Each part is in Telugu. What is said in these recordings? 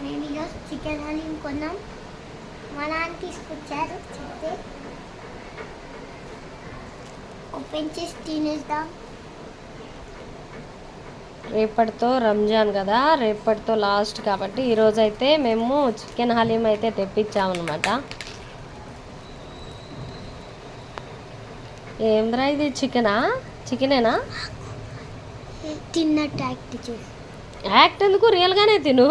మేము ఈరోజు చికెన్ హలీం కొన్నాం. మా నాన్న తీసుకొచ్చారు. చెప్తే ఓపెన్ చేసి తినేద్దాం. రేపటితో రంజాన్ కదా, రేపటితో లాస్ట్ కాబట్టి ఈరోజు అయితే మేము చికెన్ హలీం అయితే తెప్పించామన్నమాట. ఏంద్రా ఇది చికెనేనా? తిన్నట్టు యాక్ట్ చేసి. యాక్ట్ ఎందుకు, రియల్గానే తిను.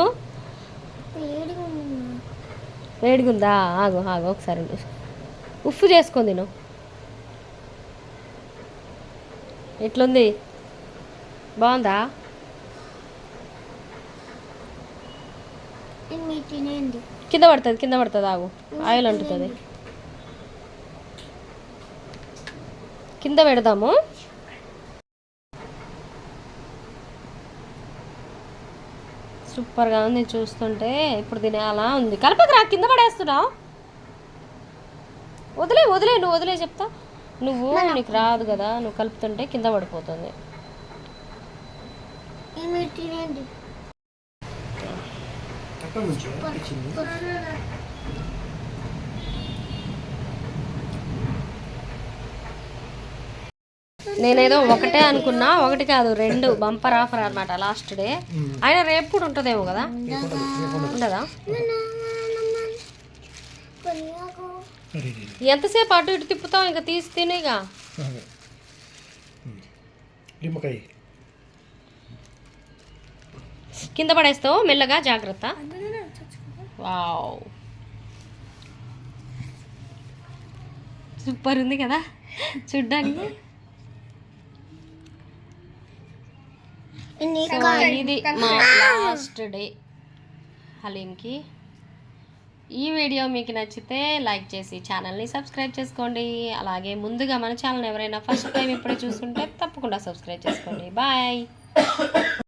వేడిగుందా? ఆగు ఒకసారి ఉప్పు చేసుకొని తిను. ఎట్లుంది, బాగుందా? కింద పడుతుంది. ఆగు, ఆయిల్ అంటుతుంది. కింద పెడదాము. సూపర్గా ఉంది చూస్తుంటే. ఇప్పుడు తినేలా ఉంది. కలపకు రా, కింద పడేస్తున్నావు. వదిలే నువ్వు వదిలే, చెప్తా. నీకు రాదు కదా, నువ్వు కలుపుతుంటే కింద పడిపోతుంది. నేనేదో ఒకటే అనుకున్నా, ఒకటి కాదు 2 బంపర్ ఆఫర్ అనమాట లాస్ట్ డే. అయినా రేపు కూడా ఉంటుందేమో కదా, ఉండదా? ఎంతసేపు అటు ఇటు తిప్పుతావు, ఇంకా తీసి తినేగా. కింద పడేస్తావు మెల్లగా, జాగ్రత్త. వావ్, సూపర్ ఉంది కదా చూడ్డానికి. ఇది మా లాస్ట్ డే హలీంకి. ఈ వీడియో మీకు నచ్చితే లైక్ చేసి ఛానల్ని సబ్స్క్రైబ్ చేసుకోండి. అలాగే ముందుగా మన ఛానల్ ఎవరైనా ఫస్ట్ టైం ఇప్పుడే చూస్తుంటే తప్పకుండా సబ్స్క్రైబ్ చేసుకోండి. బాయ్.